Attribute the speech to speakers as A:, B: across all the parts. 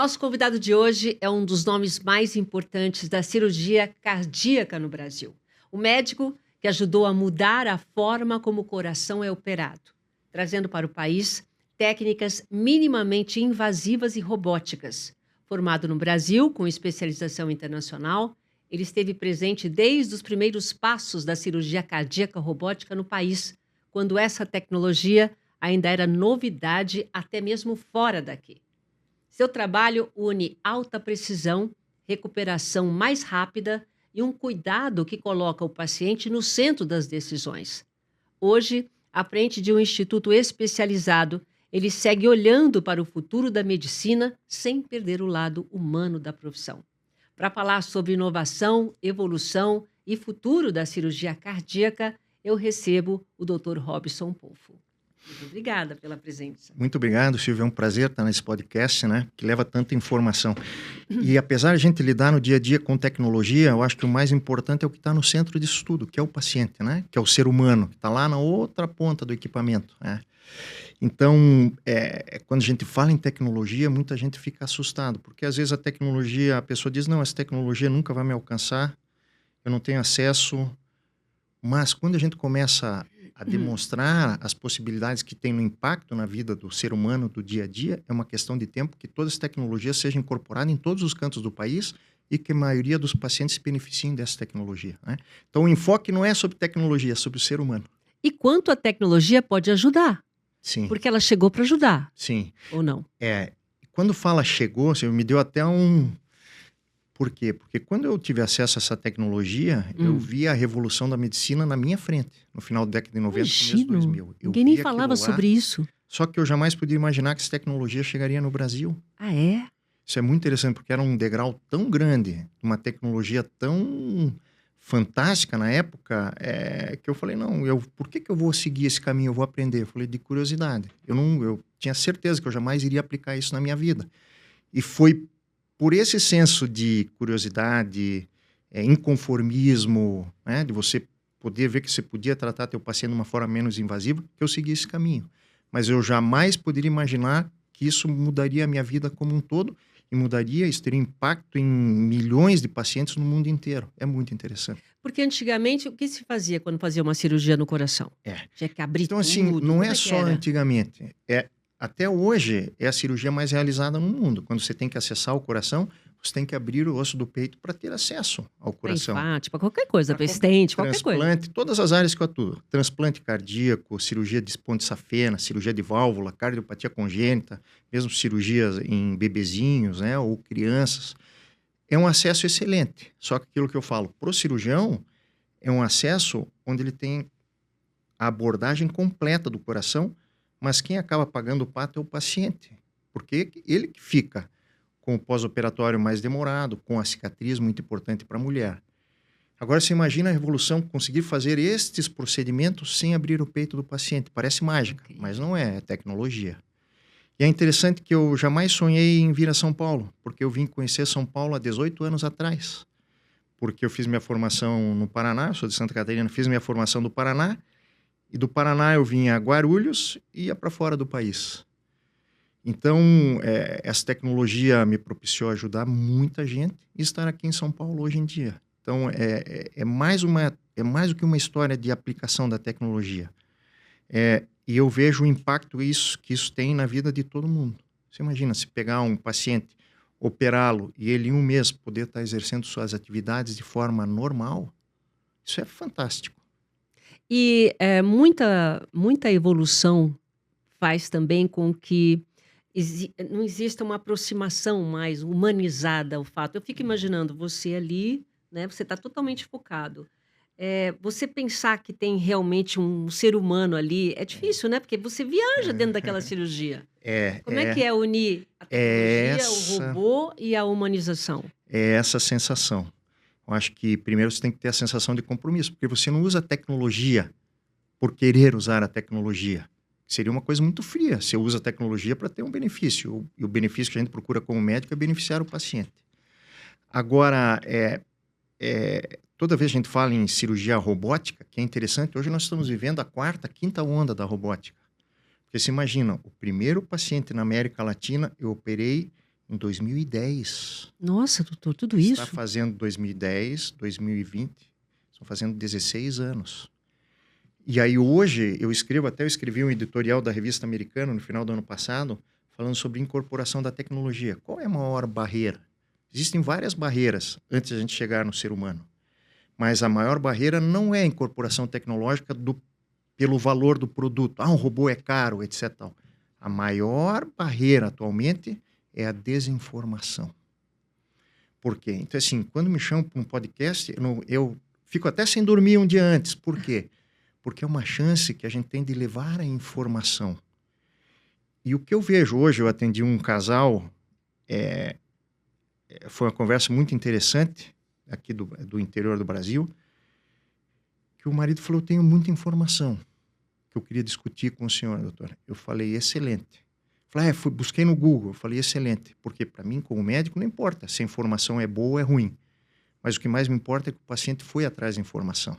A: Nosso convidado de hoje é um dos nomes mais importantes da cirurgia cardíaca no Brasil. O médico que ajudou a mudar a forma como o coração é operado, trazendo para o país técnicas minimamente invasivas e robóticas. Formado no Brasil, com especialização internacional, ele esteve presente desde os primeiros passos da cirurgia cardíaca robótica no país, quando essa tecnologia ainda era novidade até mesmo fora daqui. Seu trabalho une alta precisão, recuperação mais rápida e um cuidado que coloca o paciente no centro das decisões. Hoje, à frente de um instituto especializado, ele segue olhando para o futuro da medicina sem perder o lado humano da profissão. Para falar sobre inovação, evolução e futuro da cirurgia cardíaca, eu recebo o Dr. Robson Polfo. Muito obrigada pela presença.
B: Muito obrigado, Silvia. É um prazer estar nesse podcast, né? Que leva tanta informação. E apesar de a gente lidar no dia a dia com tecnologia, eu acho que o mais importante é o que está no centro disso tudo, que é o paciente, né? Que é o ser humano, que está lá na outra ponta do equipamento, né? Então, quando a gente fala em tecnologia, muita gente fica assustado, porque às vezes a tecnologia, a pessoa diz, não, essa tecnologia nunca vai me alcançar, eu não tenho acesso. Mas quando a gente começa a demonstrar as possibilidades que tem no impacto na vida do ser humano do dia a dia, é uma questão de tempo que todas as tecnologias sejam incorporadas em todos os cantos do país e que a maioria dos pacientes se beneficiem dessa tecnologia, né? Então o enfoque não é sobre tecnologia, é sobre o ser humano.
A: E quanto a tecnologia pode ajudar?
B: Sim.
A: Porque ela chegou para ajudar.
B: Sim.
A: Ou não?
B: Quando fala chegou, você me deu até um... Por quê? Porque quando eu tive acesso a essa tecnologia, eu vi a revolução da medicina na minha frente, no final da década de 90, começo de 2000.
A: Ninguém nem falava sobre isso.
B: Só que eu jamais podia imaginar que essa tecnologia chegaria no Brasil.
A: Ah, é?
B: Isso é muito interessante, porque era um degrau tão grande, uma tecnologia tão fantástica na época, que eu falei, não, por que eu vou seguir esse caminho? Eu vou aprender. Eu falei, de curiosidade. Eu tinha certeza que eu jamais iria aplicar isso na minha vida. E foi por esse senso de curiosidade, inconformismo, né, de você poder ver que você podia tratar teu paciente de uma forma menos invasiva, que eu segui esse caminho. Mas eu jamais poderia imaginar que isso mudaria a minha vida como um todo e isso teria impacto em milhões de pacientes no mundo inteiro. É muito interessante.
A: Porque antigamente, o que se fazia quando fazia uma cirurgia no coração? Tinha que abrir tudo.
B: Então, assim, não é só antigamente. Até hoje, é a cirurgia mais realizada no mundo. Quando você tem que acessar o coração, você tem que abrir o osso do peito para ter acesso ao coração.
A: Para qualquer coisa, para estente, qualquer coisa.
B: Transplante, todas as áreas que eu atuo. Transplante cardíaco, cirurgia de ponte safena, cirurgia de válvula, cardiopatia congênita, mesmo cirurgias em bebezinhos, né, ou crianças. É um acesso excelente. Só que aquilo que eu falo, para o cirurgião, é um acesso onde ele tem a abordagem completa do coração, mas quem acaba pagando o pato é o paciente, porque ele que fica com o pós-operatório mais demorado, com a cicatriz muito importante para a mulher. Agora, você imagina a revolução conseguir fazer estes procedimentos sem abrir o peito do paciente. Parece mágica, mas não é tecnologia. E é interessante que eu jamais sonhei em vir a São Paulo, porque eu vim conhecer São Paulo há 18 anos atrás. Porque eu fiz minha formação no Paraná, eu sou de Santa Catarina, fiz minha formação do Paraná, e do Paraná eu vinha a Guarulhos e ia para fora do país. Então, essa tecnologia me propiciou ajudar muita gente e estar aqui em São Paulo hoje em dia. Então, é mais do que uma história de aplicação da tecnologia. E eu vejo o impacto que isso tem na vida de todo mundo. Você imagina, se pegar um paciente, operá-lo e ele em um mês poder estar exercendo suas atividades de forma normal, isso é fantástico.
A: E muita evolução faz também com que não exista uma aproximação mais humanizada ao fato. Eu fico imaginando você ali, né? Você está totalmente focado. Você pensar que tem realmente um ser humano ali é difícil, né? Porque você viaja dentro daquela cirurgia. Como é que é unir a tecnologia, o robô e a humanização?
B: É essa sensação. Eu acho que primeiro você tem que ter a sensação de compromisso, porque você não usa a tecnologia por querer usar a tecnologia. Seria uma coisa muito fria. Você usa a tecnologia para ter um benefício. E o benefício que a gente procura como médico é beneficiar o paciente. Agora, toda vez que a gente fala em cirurgia robótica, que é interessante, hoje nós estamos vivendo a quarta, quinta onda da robótica. Porque se imagina, o primeiro paciente na América Latina eu operei em 2010.
A: Nossa, doutor, tudo
B: Está
A: isso?
B: fazendo 2010, 2020, estão fazendo 16 anos. E aí hoje eu escrevi um editorial da revista Americana no final do ano passado, falando sobre incorporação da tecnologia. Qual é a maior barreira? Existem várias barreiras antes de a gente chegar no ser humano. Mas a maior barreira não é a incorporação tecnológica pelo valor do produto. Um robô é caro, etc. Tal. A maior barreira atualmente é a desinformação. Por quê? Então, assim, quando me chamam para um podcast, eu fico até sem dormir um dia antes. Por quê? Porque é uma chance que a gente tem de levar a informação. E o que eu vejo hoje, eu atendi um casal, foi uma conversa muito interessante, aqui do interior do Brasil, que o marido falou, eu tenho muita informação que eu queria discutir com o senhor, doutor. Eu falei, excelente. Falei, busquei no Google. Eu falei, excelente. Porque para mim, como médico, não importa se a informação é boa ou é ruim. Mas o que mais me importa é que o paciente foi atrás da informação.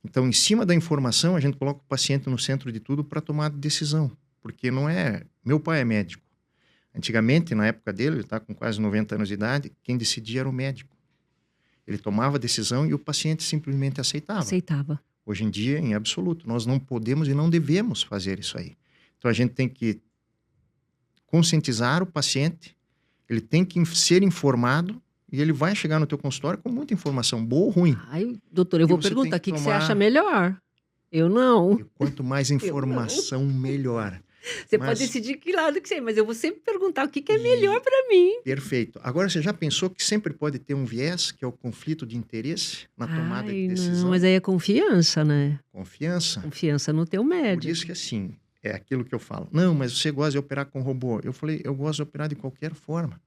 B: Então, em cima da informação, a gente coloca o paciente no centro de tudo para tomar decisão. Porque não é... Meu pai é médico. Antigamente, na época dele, ele está com quase 90 anos de idade, quem decidia era o médico. Ele tomava a decisão e o paciente simplesmente aceitava. Hoje em dia, em absoluto, nós não podemos e não devemos fazer isso aí. Então, a gente tem que conscientizar o paciente, ele tem que ser informado e ele vai chegar no teu consultório com muita informação, boa ou ruim.
A: Ai, doutor, eu vou perguntar, o que você acha melhor? Eu não.
B: E quanto mais informação, melhor.
A: Você pode decidir que lado que você é, mas eu vou sempre perguntar o que é melhor para mim.
B: Perfeito. Agora, você já pensou que sempre pode ter um viés, que é o conflito de interesse na tomada de decisão?
A: Não, mas aí é confiança, né?
B: Confiança?
A: Confiança no teu médico.
B: Por isso que assim, é aquilo que eu falo. Não, mas você gosta de operar com robô. Eu falei, eu gosto de operar de qualquer forma.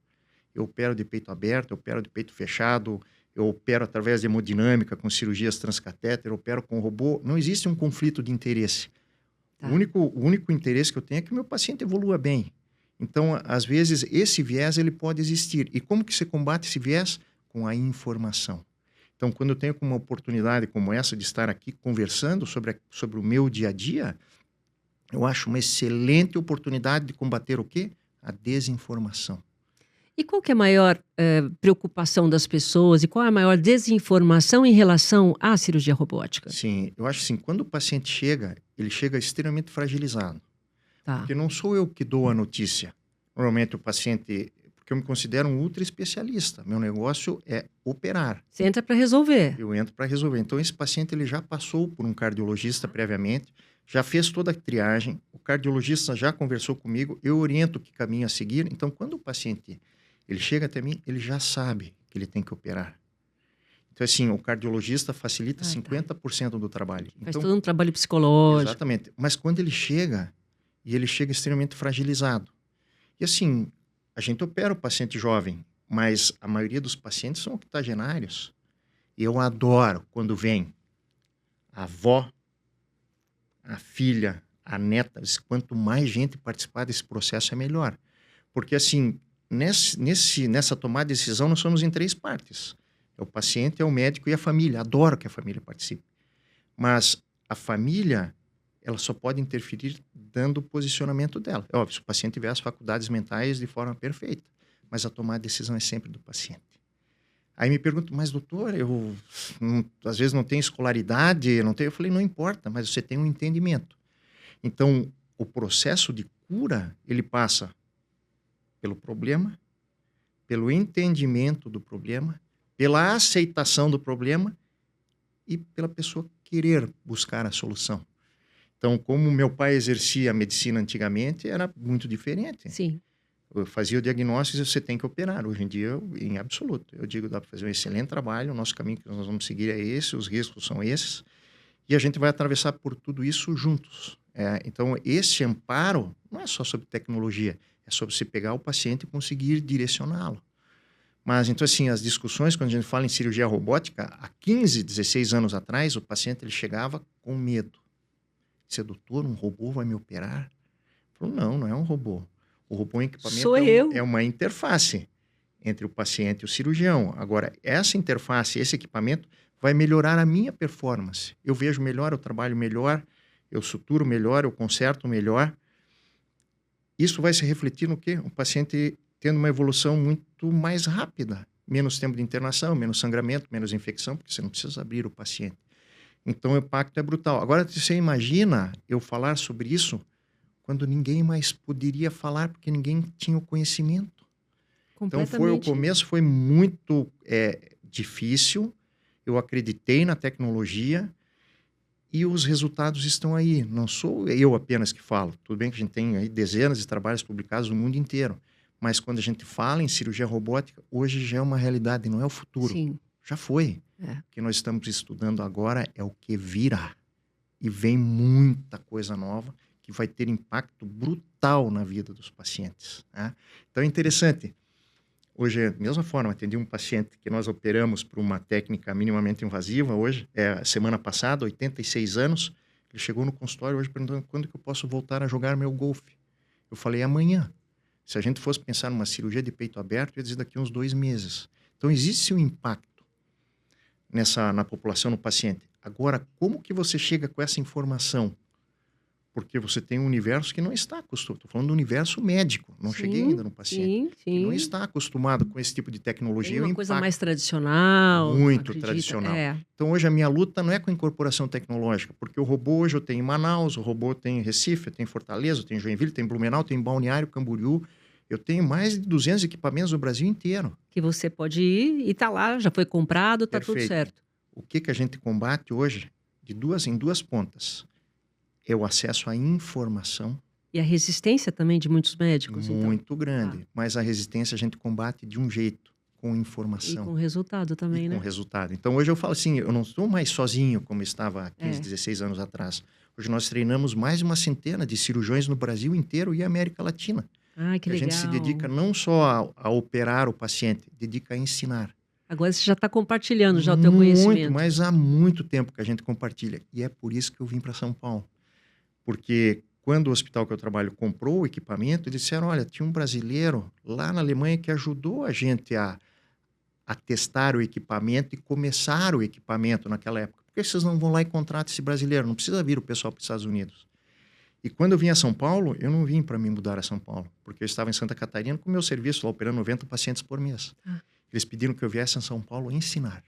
B: Eu opero de peito aberto, eu opero de peito fechado, eu opero através de hemodinâmica, com cirurgias transcatéter, eu opero com robô. Não existe um conflito de interesse. Tá. O único interesse que eu tenho é que o meu paciente evolua bem. Então, às vezes, esse viés ele pode existir. E como que você combate esse viés? Com a informação. Então, quando eu tenho uma oportunidade como essa de estar aqui conversando sobre o meu dia a dia, eu acho uma excelente oportunidade de combater o quê? A desinformação.
A: E qual que é a maior preocupação das pessoas e qual é a maior desinformação em relação à cirurgia robótica?
B: Sim, eu acho assim, quando o paciente chega, ele chega extremamente fragilizado. Tá. Porque não sou eu que dou a notícia. Normalmente o paciente... Porque eu me considero um ultra especialista. Meu negócio é operar.
A: Você entra para resolver.
B: Eu entro para resolver. Então, esse paciente ele já passou por um cardiologista previamente, já fez toda a triagem, o cardiologista já conversou comigo, eu oriento que caminho a seguir. Então, quando o paciente ele chega até mim, ele já sabe que ele tem que operar. Então, assim, o cardiologista facilita 50% do trabalho.
A: Faz todo um trabalho psicológico.
B: Exatamente. Mas quando ele chega, e ele chega extremamente fragilizado. E assim, a gente opera o paciente jovem, mas a maioria dos pacientes são octogenários. E eu adoro quando vem a avó, a filha, a neta. Quanto mais gente participar desse processo, é melhor. Porque assim, nessa tomada de decisão, nós somos em 3 partes. É o paciente, é o médico e a família. Adoro que a família participe. Mas a família, ela só pode interferir dando o posicionamento dela. É óbvio, se o paciente tiver as faculdades mentais de forma perfeita. Mas a tomada de decisão é sempre do paciente. Aí me pergunto, mas doutor, eu às vezes não tenho escolaridade, eu falei, não importa, mas você tem um entendimento. Então, o processo de cura, ele passa pelo problema, pelo entendimento do problema, pela aceitação do problema e pela pessoa querer buscar a solução. Então, como meu pai exercia a medicina antigamente, era muito diferente.
A: Sim.
B: Eu fazia o diagnóstico e você tem que operar. Hoje em dia, em absoluto, eu digo, dá para fazer um excelente trabalho, o nosso caminho que nós vamos seguir é esse, os riscos são esses, e a gente vai atravessar por tudo isso juntos. Então, esse amparo não é só sobre tecnologia, é sobre se pegar o paciente e conseguir direcioná-lo. Mas, então, assim, as discussões, quando a gente fala em cirurgia robótica, há 15, 16 anos atrás, o paciente ele chegava com medo. Disse, doutor, um robô vai me operar? Ele falou, não é um robô. O robô em equipamento é uma interface entre o paciente e o cirurgião. Agora, essa interface, esse equipamento, vai melhorar a minha performance. Eu vejo melhor, eu trabalho melhor, eu suturo melhor, eu conserto melhor. Isso vai se refletir no quê? O paciente tendo uma evolução muito mais rápida. Menos tempo de internação, menos sangramento, menos infecção, porque você não precisa abrir o paciente. Então, o impacto é brutal. Agora, você imagina eu falar sobre isso quando ninguém mais poderia falar, porque ninguém tinha o conhecimento. Então, o começo foi muito difícil. Eu acreditei na tecnologia e os resultados estão aí. Não sou eu apenas que falo. Tudo bem que a gente tem aí dezenas de trabalhos publicados no mundo inteiro. Mas quando a gente fala em cirurgia robótica, hoje já é uma realidade, não é o futuro.
A: Sim.
B: Já foi. O que nós estamos estudando agora é o que virá. E vem muita coisa nova que vai ter impacto brutal na vida dos pacientes. Né? Então é interessante. Hoje, da mesma forma, atendi um paciente que nós operamos por uma técnica minimamente invasiva hoje, semana passada, 86 anos. Ele chegou no consultório hoje perguntando quando que eu posso voltar a jogar meu golfe. Eu falei, amanhã. Se a gente fosse pensar numa cirurgia de peito aberto, eu ia dizer daqui a uns 2 meses. Então, existe um impacto na população, no paciente. Agora, como que você chega com essa informação? Porque você tem um universo que não está acostumado. Estou falando do universo médico. Não cheguei ainda no paciente.
A: Sim.
B: Não está acostumado com esse tipo de tecnologia.
A: Tem uma coisa mais tradicional.
B: Muito tradicional. Então, hoje, a minha luta não é com a incorporação tecnológica. Porque o robô, hoje, eu tenho em Manaus, o robô tem em Recife, eu tenho em Fortaleza, eu tenho em Joinville, tem em Blumenau, tem em Balneário, Camboriú. Eu tenho mais de 200 equipamentos no Brasil inteiro.
A: Que você pode ir e está lá, já foi comprado, está tudo certo.
B: O que a gente combate hoje, em duas pontas, é o acesso à informação.
A: E a resistência também de muitos médicos,
B: muito grande. Mas a resistência a gente combate de um jeito, com informação.
A: E com resultado também, né?
B: Com resultado. Então, hoje eu falo assim, eu não estou mais sozinho como estava há 15, 16 anos atrás. Hoje nós treinamos mais de uma centena de cirurgiões no Brasil inteiro e América Latina.
A: Que legal.
B: A gente se dedica não só a operar o paciente, dedica a ensinar.
A: Agora você já está compartilhando já o teu conhecimento.
B: Mas há muito tempo que a gente compartilha. E é por isso que eu vim para São Paulo. Porque quando o hospital que eu trabalho comprou o equipamento, eles disseram, olha, tinha um brasileiro lá na Alemanha que ajudou a gente a testar o equipamento e começar o equipamento naquela época. Por que vocês não vão lá e contratam esse brasileiro? Não precisa vir o pessoal para os Estados Unidos. E quando eu vim a São Paulo, eu não vim para me mudar a São Paulo, porque eu estava em Santa Catarina com o meu serviço lá, operando 90 pacientes por mês. Eles pediram que eu viesse a São Paulo ensinar.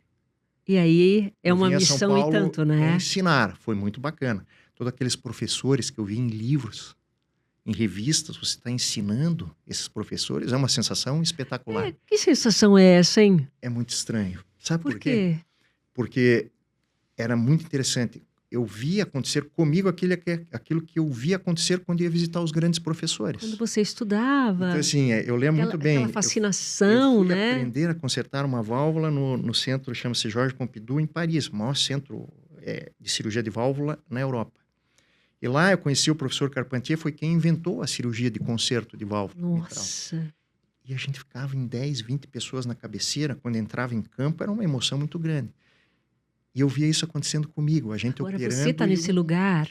A: E aí é uma missão e tanto, né?
B: Ensinar, foi muito bacana. Todos aqueles professores que eu vi em livros, em revistas, você está ensinando esses professores, é uma sensação espetacular.
A: Que sensação é essa, hein?
B: É muito estranho. Sabe
A: por quê?
B: Porque era muito interessante. Eu vi acontecer comigo aquilo que eu vi acontecer quando ia visitar os grandes professores.
A: Quando você estudava.
B: Então, assim, eu lembro muito bem.
A: Aquela fascinação,
B: eu fui
A: né?
B: aprender a consertar uma válvula no centro, chama-se Georges Pompidou, em Paris, o maior centro de cirurgia de válvula na Europa. E lá eu conheci o professor Carpentier, foi quem inventou a cirurgia de conserto de válvula.
A: Nossa!
B: Mitral. E a gente ficava em 10, 20 pessoas na cabeceira. Quando entrava em campo, era uma emoção muito grande. E eu via isso acontecendo comigo, a gente
A: Agora
B: operando.
A: Você está nesse lugar.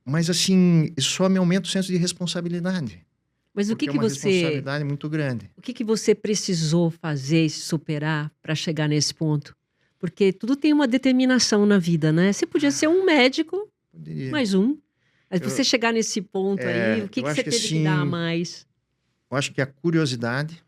B: Mas assim, isso só me aumenta o senso de responsabilidade.
A: Mas o que
B: é uma
A: você...
B: responsabilidade muito grande.
A: O que você precisou fazer e superar para chegar nesse ponto? Porque tudo tem uma determinação na vida, né? Você podia ser um médico, mais um. Mas você chegar nesse ponto aí, o que você teve que dar a mais?
B: Eu acho que a curiosidade,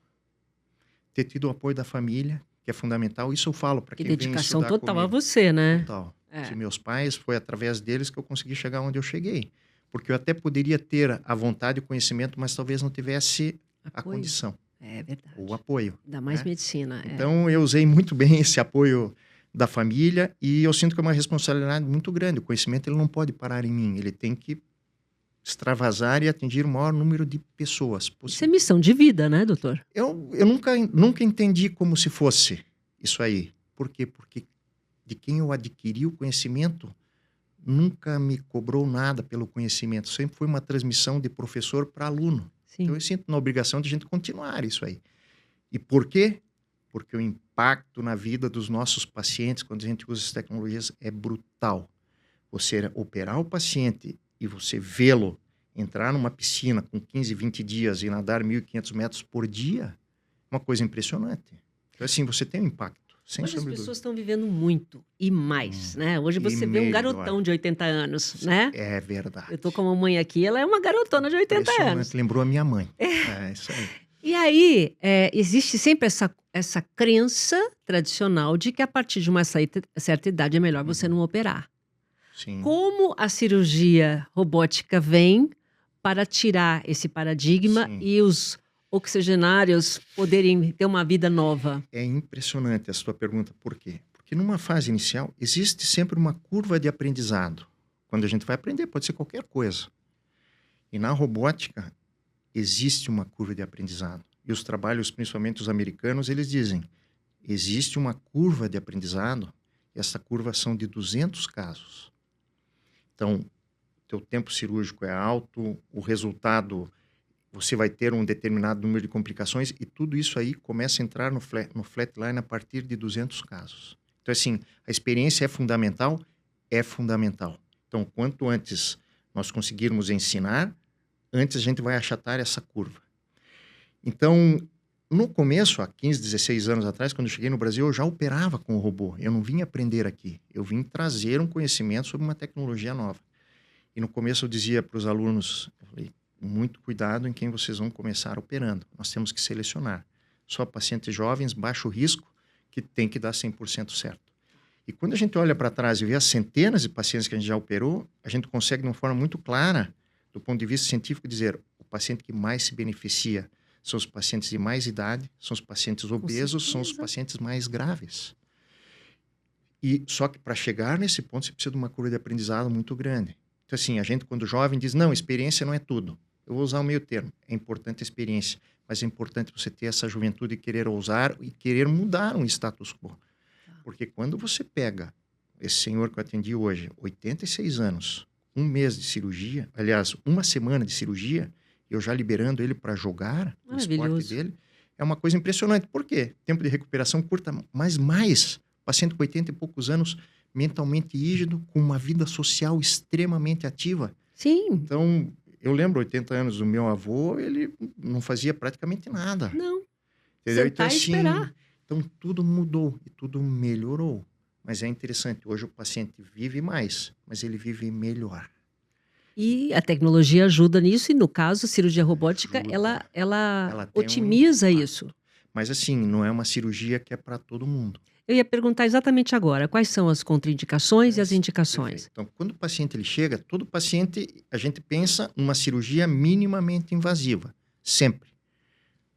B: ter tido o apoio da família, que é fundamental. Isso eu falo para quem vem estudar
A: dedicação total
B: comigo.
A: a você, né?
B: Total. De meus pais, foi através deles que eu consegui chegar onde eu cheguei. Porque eu até poderia ter a vontade e o conhecimento, mas talvez não tivesse a condição.
A: É verdade.
B: O apoio.
A: Ainda mais medicina.
B: Então, eu usei muito bem esse apoio da família e eu sinto que é uma responsabilidade muito grande. O conhecimento ele não pode parar em mim, ele tem que extravasar e atingir o maior número de pessoas possível.
A: Isso é missão de vida, né, doutor?
B: Eu nunca entendi como se fosse isso aí. Por quê? Porque de quem eu adquiri o conhecimento nunca me cobrou nada pelo conhecimento. Sempre foi uma transmissão de professor para aluno.
A: Sim.
B: Então eu sinto na obrigação de a gente continuar isso aí. E por quê? Porque o impacto na vida dos nossos pacientes, quando a gente usa essas tecnologias, é brutal. Você operar o paciente e você vê-lo entrar numa piscina com 15, 20 dias e nadar 1.500 metros por dia, é uma coisa impressionante. Então, assim, você tem um impacto.
A: Hoje as pessoas estão vivendo muito e mais, né? Hoje você vê um garotão de 80 anos, né?
B: É verdade.
A: Eu tô com a mamãe aqui, ela é uma garotona de 80 anos.
B: Lembrou a minha mãe. É isso aí.
A: E aí, existe sempre essa crença tradicional de que a partir de uma certa idade é melhor você
B: Uhum.
A: não operar.
B: Sim,
A: Como a cirurgia robótica vem para tirar esse paradigma
B: sim.
A: e os oxigenários poderem ter uma vida nova?
B: É impressionante a sua pergunta. Por quê? Porque numa fase inicial existe sempre uma curva de aprendizado. Quando a gente vai aprender, pode ser qualquer coisa. E na robótica existe uma curva de aprendizado. E os trabalhos, principalmente os americanos, eles dizem, existe uma curva de aprendizado, e essa curva são de 200 casos. Então, teu tempo cirúrgico é alto, o resultado, você vai ter um determinado número de complicações, e tudo isso aí começa a entrar no flatline a partir de 200 casos. Então, assim, a experiência é fundamental? É fundamental. Então, quanto antes nós conseguirmos ensinar, antes a gente vai achatar essa curva. Então, no começo, há 15, 16 anos atrás, quando eu cheguei no Brasil, eu já operava com o robô. Eu não vim aprender aqui. Eu vim trazer um conhecimento sobre uma tecnologia nova. E no começo eu dizia para os alunos, eu falei, muito cuidado em quem vocês vão começar operando. Nós temos que selecionar. Só pacientes jovens, baixo risco, que tem que dar 100% certo. E quando a gente olha para trás e vê as centenas de pacientes que a gente já operou, a gente consegue, de uma forma muito clara, do ponto de vista científico, dizer o paciente que mais se beneficia são os pacientes de mais idade, são os pacientes obesos, são os pacientes mais graves. E só que para chegar nesse ponto, você precisa de uma curva de aprendizado muito grande. Então, assim, a gente, quando jovem, diz, não, experiência não é tudo. Eu vou usar o meio termo. É importante a experiência, mas é importante você ter essa juventude e querer ousar e querer mudar um status quo. Porque quando você pega esse senhor que eu atendi hoje, 86 anos, um mês de cirurgia, aliás, uma semana de cirurgia, eu já liberando ele para jogar o esporte dele, é uma coisa impressionante. Por quê? Tempo de recuperação curta, mas mais. Paciente com 80 e poucos anos, mentalmente rígido, com uma vida social extremamente ativa.
A: Sim.
B: Então, eu lembro, 80 anos do meu avô, ele não fazia praticamente nada.
A: Não.
B: Entendeu?
A: Sentar
B: Então,
A: e
B: assim,
A: esperar.
B: então, tudo mudou e tudo melhorou. Mas é interessante, hoje o paciente vive mais, mas ele vive melhor.
A: E a tecnologia ajuda nisso, e no caso, a cirurgia robótica,
B: Ajuda.
A: ela
B: tem
A: otimiza
B: impacto.
A: isso.
B: Mas assim, não é uma cirurgia que é para todo mundo.
A: Eu ia perguntar exatamente agora, quais são as contraindicações e as indicações?
B: Perfeito. Então, quando o paciente ele chega, todo paciente, a gente pensa numa cirurgia minimamente invasiva, sempre.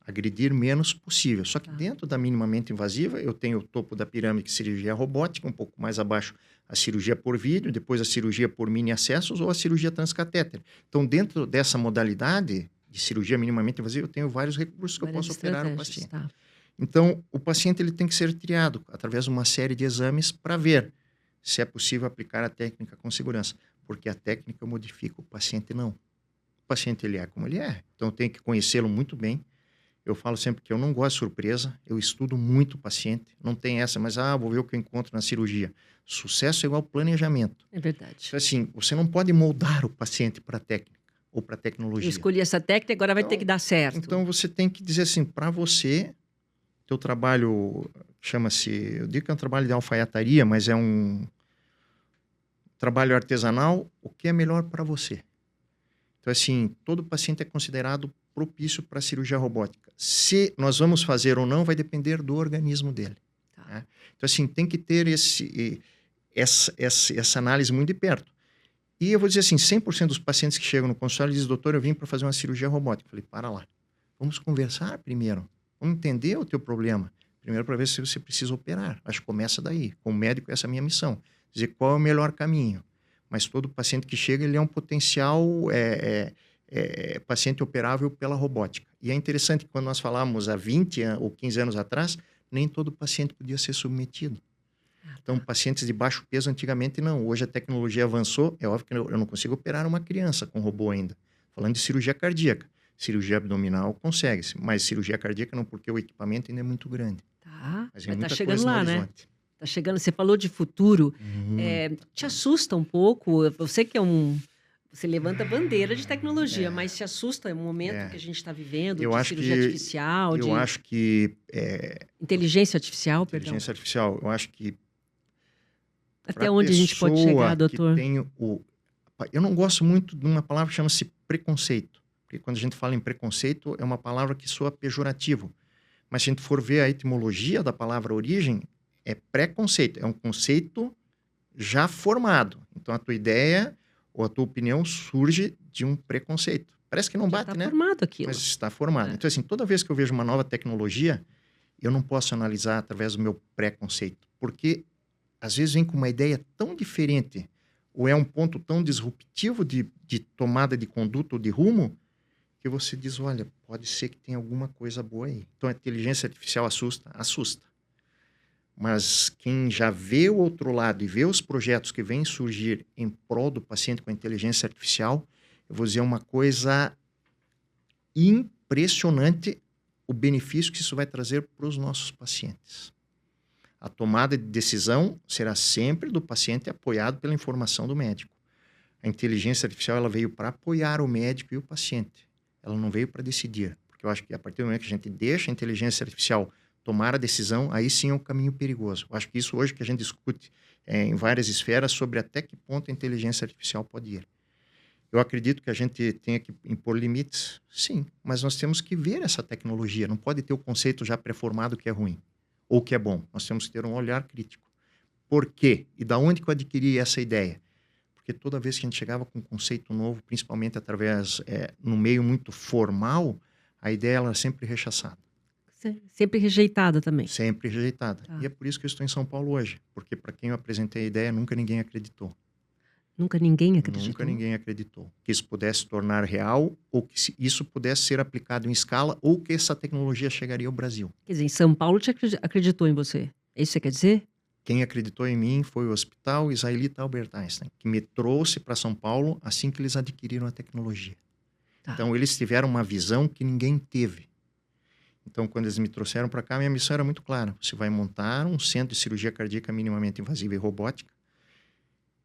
B: Agredir menos possível. Só que dentro da minimamente invasiva, eu tenho o topo da pirâmide, que é cirurgia robótica, um pouco mais abaixo a cirurgia por vídeo, depois a cirurgia por mini acessos ou a cirurgia transcatéter. Então, dentro dessa modalidade de cirurgia minimamente invasiva, eu tenho vários recursos que eu posso operar o paciente.
A: Tá.
B: Então, o paciente ele tem que ser triado através de uma série de exames para ver se é possível aplicar a técnica com segurança. Porque a técnica modifica, o paciente não. O paciente ele é como ele é. Então, eu tenho que conhecê-lo muito bem. Eu falo sempre que eu não gosto de surpresa, eu estudo muito o paciente, não tem essa, mas vou ver o que eu encontro na cirurgia. Sucesso é igual planejamento.
A: É verdade.
B: Então, assim, você não pode moldar o paciente para a técnica ou para a tecnologia.
A: Eu escolhi essa técnica, agora vai ter que dar certo.
B: Então, você tem que dizer assim, para você, teu trabalho chama-se, eu digo que é um trabalho de alfaiataria, mas é um trabalho artesanal, o que é melhor para você? Então, assim, todo paciente é considerado propício para a cirurgia robótica. Se nós vamos fazer ou não, vai depender do organismo dele.
A: Tá.
B: Né? Então, assim, tem que ter essa análise muito de perto. E eu vou dizer assim, 100% dos pacientes que chegam no consultório dizem, doutor, eu vim para fazer uma cirurgia robótica. Eu falei, para lá. Vamos conversar primeiro. Vamos entender o teu problema. Primeiro para ver se você precisa operar. Acho que começa daí. Como médico, essa é a minha missão. Dizer qual é o melhor caminho. Mas todo paciente que chega, ele é um potencial paciente operável pela robótica. E é interessante que quando nós falamos há 20 ou 15 anos atrás, nem todo paciente podia ser submetido. Então, pacientes de baixo peso antigamente não. Hoje a tecnologia avançou. É óbvio que eu não consigo operar uma criança com robô ainda. Falando de cirurgia cardíaca. Cirurgia abdominal consegue-se, mas cirurgia cardíaca não, porque o equipamento ainda é muito grande.
A: Tá,
B: mas
A: tá chegando lá, né? Tá chegando, você falou de futuro. Te assusta um pouco? Você que é você levanta bandeira de tecnologia, mas te assusta o momento que a gente está vivendo, de cirurgia artificial,
B: eu acho que...
A: inteligência artificial,
B: inteligência artificial, eu acho que...
A: Até onde a gente pode chegar, doutor?
B: Eu não gosto muito de uma palavra que chama-se preconceito. Porque quando a gente fala em preconceito, é uma palavra que soa pejorativo. Mas se a gente for ver a etimologia da palavra origem, é preconceito. É um conceito já formado. Então, a tua ideia ou a tua opinião surge de um preconceito. Parece que não
A: Já
B: bate,
A: está
B: né?
A: formado aquilo.
B: Mas está formado.
A: É.
B: Então, assim, toda vez que eu vejo uma nova tecnologia, eu não posso analisar através do meu preconceito. Porque, às vezes, vem com uma ideia tão diferente ou é um ponto tão disruptivo de tomada de conduta ou de rumo, que você diz, olha, pode ser que tenha alguma coisa boa aí. Então, a inteligência artificial assusta? Assusta. Mas quem já vê o outro lado e vê os projetos que vêm surgir em prol do paciente com a inteligência artificial, eu vou dizer uma coisa impressionante, o benefício que isso vai trazer para os nossos pacientes. A tomada de decisão será sempre do paciente apoiado pela informação do médico. A inteligência artificial ela veio para apoiar o médico e o paciente. Ela não veio para decidir. Porque eu acho que a partir do momento que a gente deixa a inteligência artificial tomar a decisão, aí sim é um caminho perigoso. Eu acho que isso hoje que a gente discute em várias esferas sobre até que ponto a inteligência artificial pode ir. Eu acredito que a gente tenha que impor limites, sim, mas nós temos que ver essa tecnologia. Não pode ter o conceito já pré-formado que é ruim ou que é bom. Nós temos que ter um olhar crítico. Por quê? E da onde que eu adquiri essa ideia? Porque toda vez que a gente chegava com um conceito novo, principalmente através, no meio muito formal, a ideia ela era sempre rechaçada.
A: Sempre rejeitada também.
B: Sempre rejeitada.
A: Tá.
B: E é por isso que eu estou em São Paulo hoje. Porque para quem eu apresentei a ideia, nunca ninguém acreditou.
A: Nunca ninguém acreditou?
B: Nunca ninguém acreditou. Que isso pudesse se tornar real ou que isso pudesse ser aplicado em escala ou que essa tecnologia chegaria ao Brasil.
A: Quer dizer, em São Paulo te acreditou em você. É isso que você quer dizer?
B: Quem acreditou em mim foi o Hospital Israelita Albert Einstein, que me trouxe para São Paulo assim que eles adquiriram a tecnologia.
A: Tá.
B: Então, eles tiveram uma visão que ninguém teve. Então, quando eles me trouxeram para cá, minha missão era muito clara. Você vai montar um centro de cirurgia cardíaca minimamente invasiva e robótica.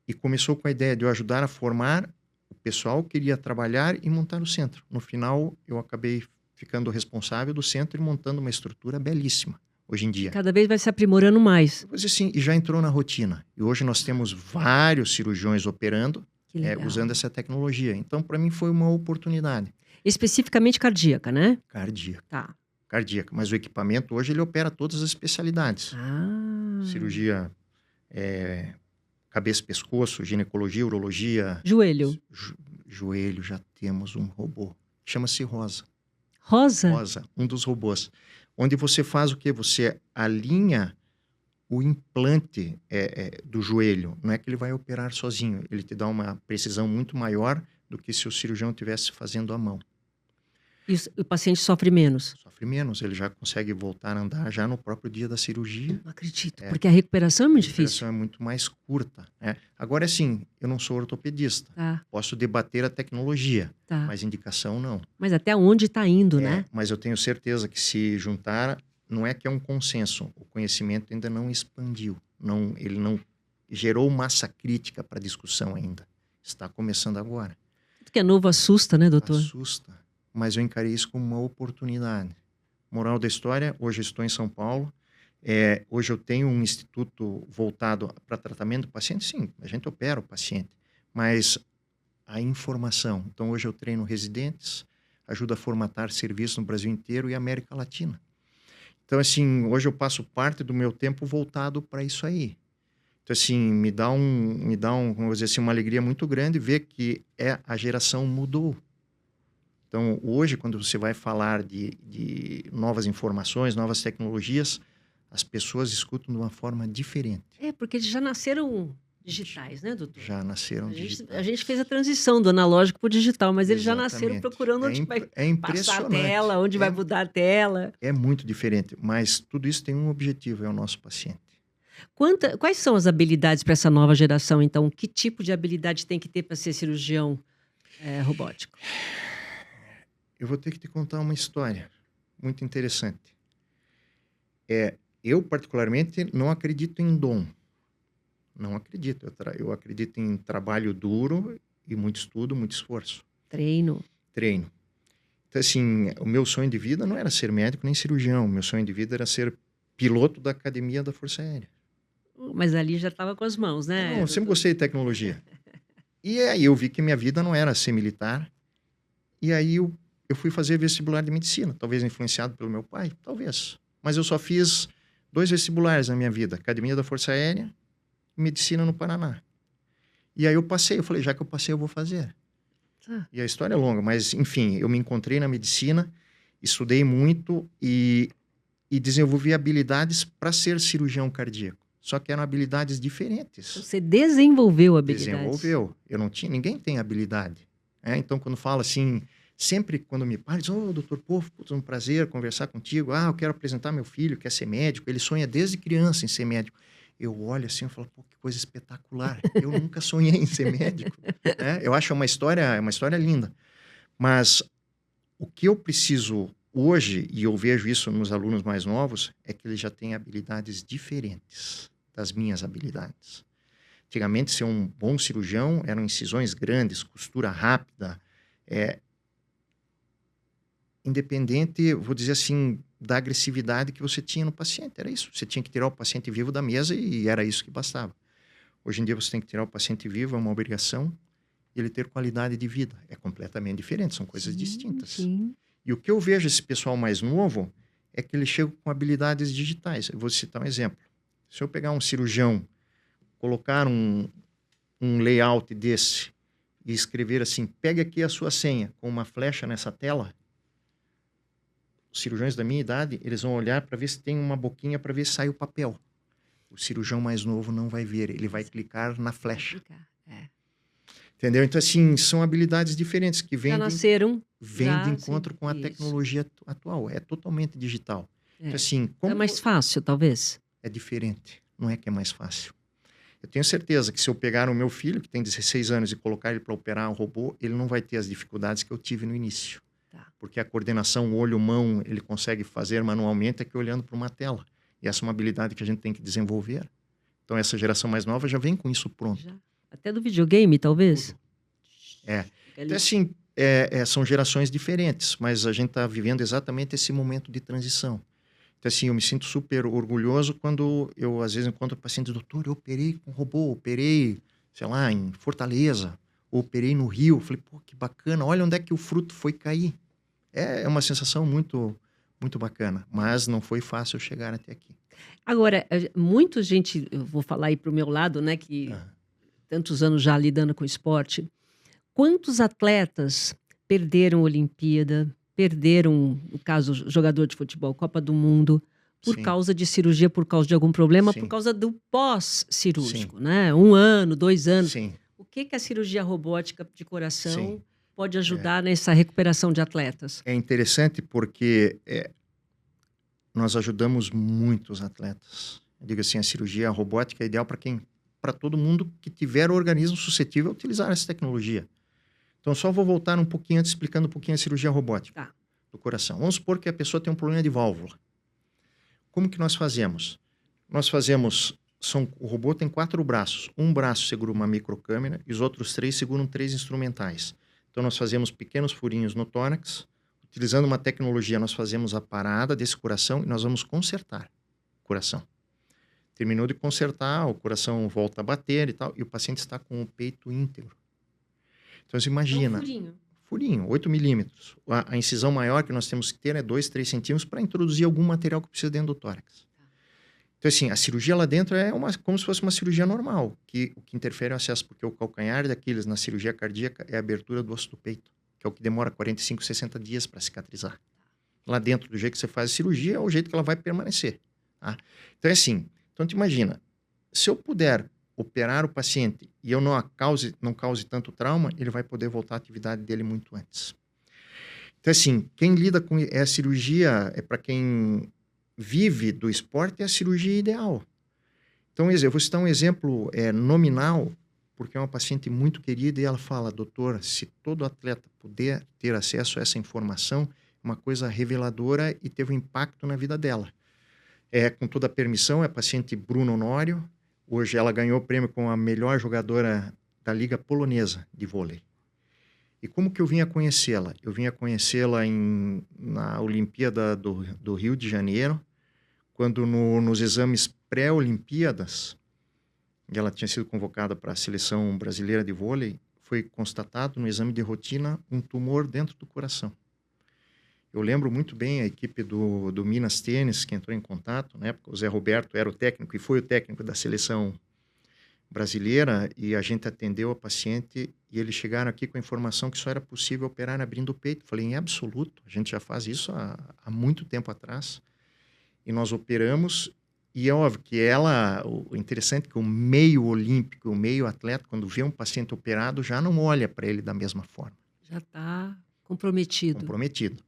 B: E começou com a ideia de eu ajudar a formar o pessoal que iria trabalhar e montar o centro. No final, eu acabei ficando responsável do centro e montando uma estrutura belíssima, hoje em dia.
A: Cada vez vai se aprimorando mais.
B: Mas assim, e já entrou na rotina. E hoje nós temos vários cirurgiões operando
A: Que legal.
B: usando essa tecnologia. Então, para mim, foi uma oportunidade.
A: Especificamente cardíaca, né?
B: Cardíaca.
A: Tá.
B: Cardíaca. Mas o equipamento, hoje, ele opera todas as especialidades.
A: Ah.
B: Cirurgia, cabeça, pescoço, ginecologia, urologia.
A: Joelho.
B: Joelho, já temos um robô. Chama-se Rosa.
A: Rosa?
B: Rosa, um dos robôs. Onde você faz o quê? Você alinha o implante do joelho. Não é que ele vai operar sozinho. Ele te dá uma precisão muito maior do que se o cirurgião estivesse fazendo à mão.
A: E o paciente sofre menos?
B: Sofre menos. Ele já consegue voltar a andar já no próprio dia da cirurgia.
A: Não acredito. Porque a recuperação é muito difícil.
B: A recuperação é muito mais curta. Né? Agora, assim, eu não sou ortopedista.
A: Tá.
B: Posso debater a tecnologia,
A: Tá.
B: mas indicação não.
A: Mas até onde está indo, né?
B: Mas eu tenho certeza que se juntar, não é que é um consenso. O conhecimento ainda não expandiu. Ele não gerou massa crítica para discussão ainda. Está começando agora.
A: Tudo que é novo assusta, né, doutor?
B: Assusta. Mas eu encarei isso como uma oportunidade. Moral da história, hoje eu estou em São Paulo. Hoje eu tenho um instituto voltado para tratamento do paciente. Sim, a gente opera o paciente. Mas a informação. Então, hoje eu treino residentes, ajudo a formatar serviços no Brasil inteiro e América Latina. Então, assim, hoje eu passo parte do meu tempo voltado para isso aí. Então, assim, me dá vamos dizer assim, uma alegria muito grande ver que a geração mudou. Então, hoje, quando você vai falar de novas informações, novas tecnologias, as pessoas escutam de uma forma diferente.
A: Porque eles já nasceram digitais, né, doutor?
B: Já nasceram digitais.
A: A gente fez a transição do analógico para o digital, mas eles já nasceram
B: Exatamente.
A: procurando onde vai passar a
B: impressionante.
A: tela, onde vai mudar a tela.
B: É muito diferente, mas tudo isso tem um objetivo, é o nosso paciente.
A: Quais são as habilidades para essa nova geração, então? Que tipo de habilidade tem que ter para ser cirurgião robótico?
B: Eu vou ter que te contar uma história muito interessante. Eu, particularmente, não acredito em dom. Não acredito. Eu acredito em trabalho duro e muito estudo, muito esforço.
A: Treino.
B: Então, assim, o meu sonho de vida não era ser médico nem cirurgião. O meu sonho de vida era ser piloto da Academia da Força Aérea.
A: Mas ali já estava com as mãos, né?
B: Não, eu sempre gostei de tecnologia. E aí eu vi que minha vida não era ser militar E aí eu fui fazer vestibular de medicina, talvez influenciado pelo meu pai, talvez. Mas eu só fiz 2 vestibulares na minha vida, Academia da Força Aérea e Medicina no Paraná. E aí eu passei, eu falei, já que eu passei, eu vou fazer.
A: Tá.
B: E a história é longa, mas enfim, eu me encontrei na medicina, estudei muito e desenvolvi habilidades para ser cirurgião cardíaco. Só que eram habilidades diferentes.
A: Você desenvolveu habilidades.
B: Desenvolveu. Eu não tinha, ninguém tem habilidade. Então, quando fala assim, sempre quando me param, diz, doutor Pofo, é um prazer conversar contigo. Eu quero apresentar meu filho, quer ser médico. Ele sonha desde criança em ser médico. Eu olho assim e falo, pô, que coisa espetacular. Eu nunca sonhei em ser médico. Eu acho uma história linda. Mas o que eu preciso hoje, e eu vejo isso nos alunos mais novos, é que eles já têm habilidades diferentes das minhas habilidades. Antigamente, ser um bom cirurgião eram incisões grandes, costura rápida, independente, vou dizer assim, da agressividade que você tinha no paciente. Era isso. Você tinha que tirar o paciente vivo da mesa e era isso que bastava. Hoje em dia, você tem que tirar o paciente vivo, é uma obrigação, e ele ter qualidade de vida. É completamente diferente, são coisas distintas.
A: Sim.
B: E o que eu vejo esse pessoal mais novo é que eles chegam com habilidades digitais. Eu vou citar um exemplo. Se eu pegar um cirurgião, colocar um layout desse e escrever assim, pegue aqui a sua senha com uma flecha nessa tela, os cirurgiões da minha idade, eles vão olhar para ver se tem uma boquinha para ver se sai o papel. O cirurgião mais novo não vai ver, ele vai clicar na flecha. Entendeu? Então, assim, são habilidades diferentes que vêm de encontro com a tecnologia atual. É totalmente digital. Então, assim,
A: é mais fácil, talvez?
B: É diferente. Não é que é mais fácil. Eu tenho certeza que se eu pegar o meu filho, que tem 16 anos, e colocar ele para operar um robô, ele não vai ter as dificuldades que eu tive no início. Porque a coordenação olho-mão, ele consegue fazer manualmente aqui olhando para uma tela. E essa é uma habilidade que a gente tem que desenvolver. Então, essa geração mais nova já vem com isso pronto.
A: Já. Até do videogame, talvez?
B: Então, assim, são gerações diferentes, mas a gente está vivendo exatamente esse momento de transição. Então, assim, eu me sinto super orgulhoso quando eu, às vezes, encontro pacientes, doutor, eu operei com robô, operei, sei lá, em Fortaleza, ou operei no Rio. Eu falei, pô, que bacana, olha onde é que o fruto foi cair. É uma sensação muito, muito bacana, mas não foi fácil chegar até aqui.
A: Agora, muita gente, eu vou falar aí para o meu lado, né, que tantos anos já lidando com esporte, quantos atletas perderam Olimpíada, perderam, no caso, jogador de futebol, Copa do Mundo, por causa de cirurgia, por causa de algum problema, por causa do pós-cirúrgico, né? 1 ano, 2 anos. O que a cirurgia robótica de coração pode ajudar nessa recuperação de atletas?
B: É interessante porque nós ajudamos muitos atletas. Eu digo assim, a cirurgia robótica é ideal para todo mundo que tiver o organismo suscetível a utilizar essa tecnologia. Então, só vou voltar um pouquinho antes, explicando um pouquinho a cirurgia robótica do coração. Vamos supor que a pessoa tem um problema de válvula. Como que nós fazemos? O robô tem 4 braços. Um braço segura uma microcâmera e os outros 3 seguram 3 instrumentais. Então, nós fazemos pequenos furinhos no tórax. Utilizando uma tecnologia, nós fazemos a parada desse coração e nós vamos consertar o coração. Terminou de consertar, o coração volta a bater e tal, e o paciente está com o peito íntegro. Então, você imagina... Furinho, 8 milímetros. A incisão maior que nós temos que ter é 2, 3 centímetros para introduzir algum material que precisa dentro do tórax. Então, assim, a cirurgia lá dentro é como se fosse uma cirurgia normal, o que interfere no acesso, porque o calcanhar daqueles na cirurgia cardíaca é a abertura do osso do peito, que é o que demora 45, 60 dias para cicatrizar. Lá dentro, do jeito que você faz a cirurgia, é o jeito que ela vai permanecer. Tá? Então, é assim. Então, te imagina, se eu puder operar o paciente e eu não cause tanto trauma, ele vai poder voltar à atividade dele muito antes. Então, assim, quem lida com a cirurgia, para quem vive do esporte, é a cirurgia ideal. Então, eu vou citar um exemplo nominal, porque é uma paciente muito querida e ela fala, doutora, se todo atleta puder ter acesso a essa informação, é uma coisa reveladora e teve um impacto na vida dela. Com toda a permissão, é a paciente Bruna Honório. Hoje ela ganhou o prêmio como a melhor jogadora da Liga Polonesa de vôlei. E como que eu vim a conhecê-la? Eu vim a conhecê-la na Olimpíada do Rio de Janeiro, quando nos exames pré-Olimpíadas, ela tinha sido convocada para a seleção brasileira de vôlei, foi constatado no exame de rotina um tumor dentro do coração. Eu lembro muito bem a equipe do Minas Tênis que entrou em contato, na época o Zé Roberto era o técnico e foi o técnico da seleção brasileira, e a gente atendeu a paciente e eles chegaram aqui com a informação que só era possível operar abrindo o peito. Falei, em absoluto, a gente já faz isso há muito tempo atrás. E nós operamos, e é óbvio que o interessante é que o meio olímpico, o meio atleta, quando vê um paciente operado, já não olha para ele da mesma forma.
A: Já está comprometido.
B: Comprometido.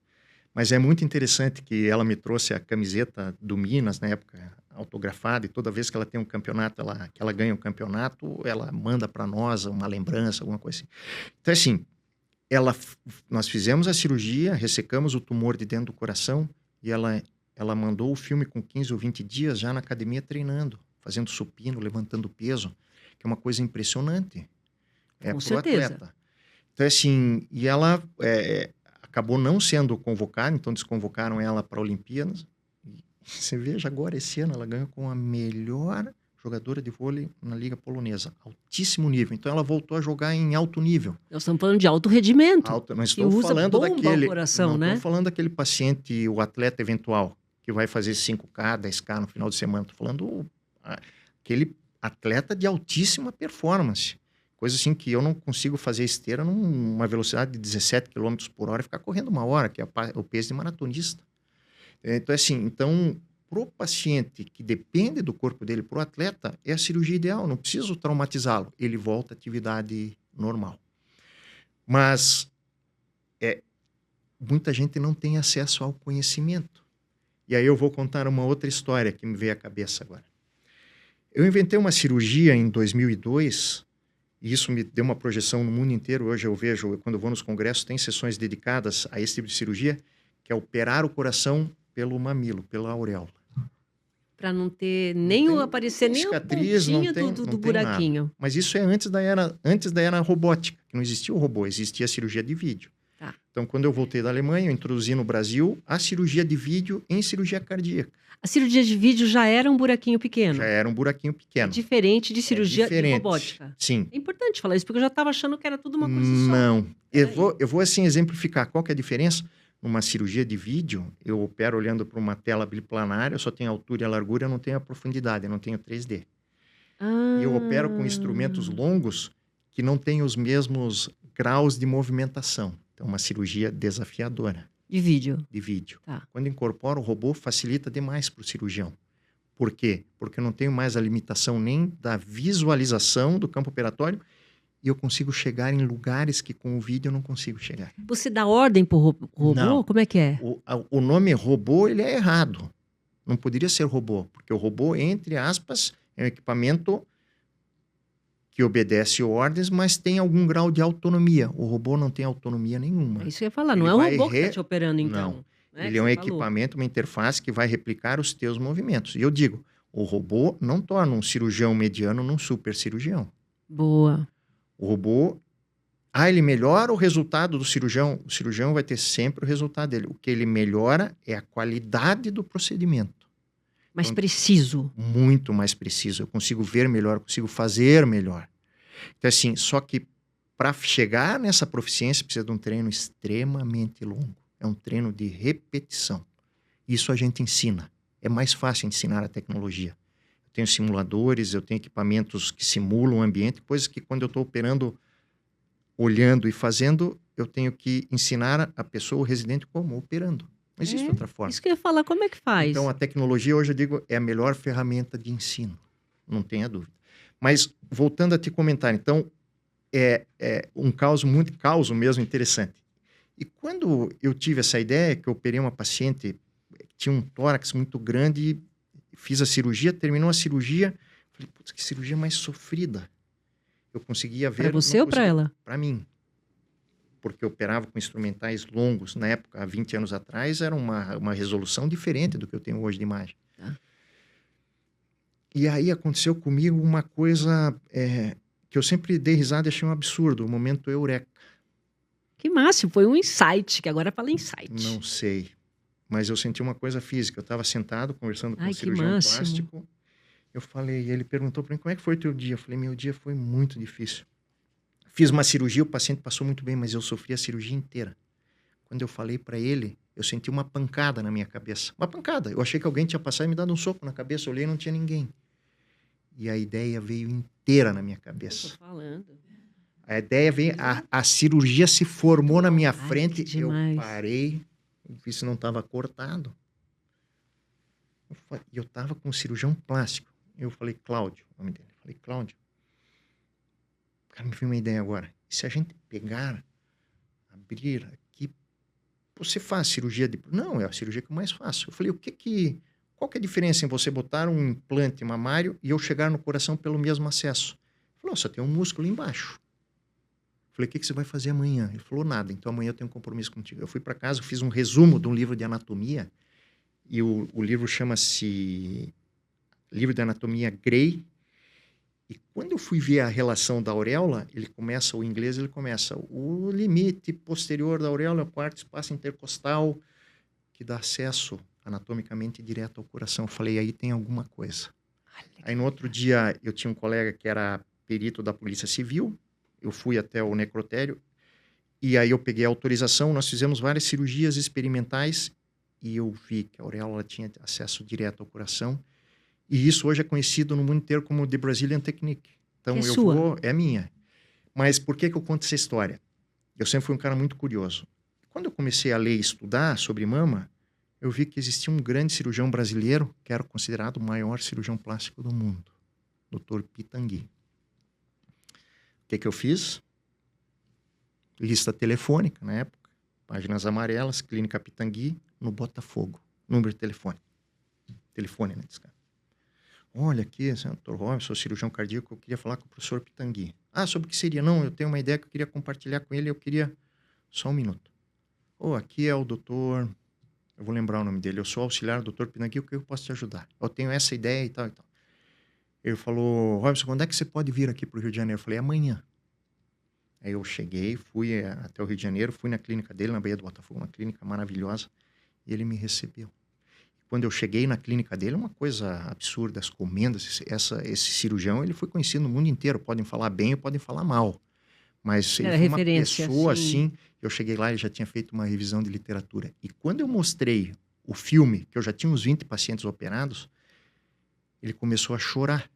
B: Mas é muito interessante que ela me trouxe a camiseta do Minas, na época, autografada, e toda vez que ela tem um campeonato, que ela ganha um campeonato, ela manda para nós uma lembrança, alguma coisa assim. Então, assim, nós fizemos a cirurgia, ressecamos o tumor de dentro do coração, e ela mandou o filme com 15 ou 20 dias já na academia treinando, fazendo supino, levantando peso, que é uma coisa impressionante.
A: Com certeza.
B: Atleta. Então, assim, e ela acabou não sendo convocada, então desconvocaram ela para Olimpíadas. E você veja agora, esse ano, ela ganhou com a melhor jogadora de vôlei na Liga Polonesa. Altíssimo nível. Então, ela voltou a jogar em alto nível.
A: Nós estamos falando de alto rendimento.
B: Não estou falando daquele...
A: coração,
B: não
A: né?
B: estou falando daquele paciente, o atleta eventual, que vai fazer 5K, 10K no final de semana. Estou falando aquele atleta de altíssima performance. Coisa assim que eu não consigo fazer esteira numa velocidade de 17 km por hora e ficar correndo 1 hora, que é o peso de maratonista. Então, assim, para o paciente que depende do corpo dele, para o atleta, é a cirurgia ideal. Não preciso traumatizá-lo. Ele volta à atividade normal. Mas muita gente não tem acesso ao conhecimento. E aí eu vou contar uma outra história que me veio à cabeça agora. Eu inventei uma cirurgia em 2002, e isso me deu uma projeção no mundo inteiro. Hoje eu vejo, quando eu vou nos congressos, tem sessões dedicadas a esse tipo de cirurgia, que é operar o coração pelo mamilo, pela auréola.
A: Para não ter aparecer nem a pontinha do buraquinho.
B: Nada. Mas isso é antes da era robótica, que não existia o robô, existia a cirurgia de vídeo.
A: Tá.
B: Então, quando eu voltei da Alemanha, eu introduzi no Brasil a cirurgia de vídeo em cirurgia cardíaca.
A: A cirurgia de vídeo já era um buraquinho pequeno?
B: Já era um buraquinho pequeno.
A: É diferente de cirurgia de robótica?
B: Sim.
A: É importante falar isso, porque eu já estava achando que era tudo uma coisa só.
B: Não. Eu vou assim exemplificar qual que é a diferença. Numa cirurgia de vídeo, eu opero olhando para uma tela biplanar, eu só tenho a altura e a largura, eu não tenho a profundidade, eu não tenho 3D. E eu opero com instrumentos longos que não têm os mesmos graus de movimentação. Então, uma cirurgia desafiadora.
A: De vídeo?
B: De vídeo.
A: Tá.
B: Quando incorpora o robô, facilita demais para o cirurgião. Por quê? Porque eu não tenho mais a limitação nem da visualização do campo operatório, e eu consigo chegar em lugares que com o vídeo eu não consigo chegar.
A: Você dá ordem para o robô?
B: Não.
A: Como é que é?
B: O nome robô, ele é errado. Não poderia ser robô, porque o robô, entre aspas, é um equipamento que obedece ordens, mas tem algum grau de autonomia. O robô não tem autonomia nenhuma.
A: Isso que eu ia falar, não é um robô que está te operando, então.
B: Não. Ele é um equipamento, uma interface que vai replicar os teus movimentos. E eu digo, o robô não torna um cirurgião mediano num super cirurgião.
A: Boa.
B: O robô, ele melhora o resultado do cirurgião. O cirurgião vai ter sempre o resultado dele. O que ele melhora é a qualidade do procedimento.
A: Mais preciso.
B: Muito mais preciso. Eu consigo ver melhor, eu consigo fazer melhor. Então, assim, só que para chegar nessa proficiência precisa de um treino extremamente longo. É um treino de repetição. Isso a gente ensina. É mais fácil ensinar a tecnologia. Eu tenho simuladores, eu tenho equipamentos que simulam o ambiente, coisas que quando eu estou operando, olhando e fazendo, eu tenho que ensinar a pessoa, o residente, como operando. Não existe outra forma.
A: Isso que eu ia falar, como é que faz?
B: Então, a tecnologia, hoje eu digo, é a melhor ferramenta de ensino. Não tenha dúvida. Mas, voltando a te comentar, então, é um caso mesmo interessante. E quando eu tive essa ideia, que eu operei uma paciente que tinha um tórax muito grande, fiz a cirurgia, terminou a cirurgia, falei, putz, que cirurgia mais sofrida. Eu conseguia ver...
A: Para você ou para ela?
B: Para mim. Porque eu operava com instrumentais longos. Na época, há 20 anos atrás, era uma resolução diferente do que eu tenho hoje de imagem. E aí aconteceu comigo uma coisa que eu sempre dei risada e achei um absurdo, o momento eureka.
A: Que máximo, foi um insight, que agora fala insight.
B: Não sei, mas eu senti uma coisa física. Eu estava sentado, conversando com um cirurgião plástico. Eu falei, ele perguntou para mim, como é que foi o teu dia? Eu falei, meu dia foi muito difícil. Fiz uma cirurgia, o paciente passou muito bem, mas eu sofri a cirurgia inteira. Quando eu falei para ele, eu senti uma pancada na minha cabeça. Uma pancada. Eu achei que alguém tinha passado e me dado um soco na cabeça. Eu olhei e não tinha ninguém. E a ideia veio inteira na minha
A: Eu tô
B: cabeça.
A: falando.
B: A ideia veio, a cirurgia se formou na minha
A: Ai, que
B: frente. Eu
A: demais.
B: parei, vi se não estava cortado. E eu estava com um cirurgião plástico. Eu falei, Cláudio, o nome dele. Eu falei, Cláudio, cara, me veio uma ideia agora. E se a gente pegar, abrir aqui, você faz cirurgia de... Não, é a cirurgia que eu mais faço. Eu falei, qual que é a diferença em você botar um implante mamário e eu chegar no coração pelo mesmo acesso? Ele falou, só tem um músculo embaixo. Eu falei, o que você vai fazer amanhã? Ele falou, nada, então amanhã eu tenho um compromisso contigo. Eu fui para casa, fiz um resumo de um livro de anatomia, e o livro chama-se Livro de Anatomia Gray. E quando eu fui ver a relação da auréola, o inglês começa, o limite posterior da auréola é o quarto espaço intercostal, que dá acesso anatomicamente direto ao coração. Eu falei, aí tem alguma coisa. Aí no outro dia, eu tinha um colega que era perito da Polícia Civil, eu fui até o necrotério, e aí eu peguei a autorização, nós fizemos várias cirurgias experimentais, e eu vi que a auréola tinha acesso direto ao coração, e isso hoje é conhecido no mundo inteiro como The Brazilian Technique. Então
A: Que é sua?
B: é minha. Mas por que eu conto essa história? Eu sempre fui um cara muito curioso. Quando eu comecei a ler e estudar sobre mama, eu vi que existia um grande cirurgião brasileiro, que era considerado o maior cirurgião plástico do mundo, Dr. Pitangui. O que eu fiz? Lista telefônica, na época, páginas amarelas, Clínica Pitangui, no Botafogo, número de telefone. Telefone, né, desse cara. Olha aqui, Dr. Robson, sou cirurgião cardíaco, eu queria falar com o professor Pitangui. Ah, sobre o que seria? Não, eu tenho uma ideia que eu queria compartilhar com ele, eu queria... Só um minuto. Aqui é o doutor... Eu vou lembrar o nome dele. Eu sou auxiliar do Dr. Pitangui, o que eu posso te ajudar? Eu tenho essa ideia e tal e tal. Ele falou, Robson, quando é que você pode vir aqui para o Rio de Janeiro? Eu falei, amanhã. Aí eu cheguei, fui até o Rio de Janeiro, fui na clínica dele, na Baía do Botafogo, uma clínica maravilhosa, e ele me recebeu. Quando eu cheguei na clínica dele, uma coisa absurda, as comendas, esse cirurgião, ele foi conhecido no mundo inteiro, podem falar bem ou podem falar mal, mas ele foi uma pessoa assim, eu cheguei lá, ele já tinha feito uma revisão de literatura, e quando eu mostrei o filme, que eu já tinha uns 20 pacientes operados, ele começou a chorar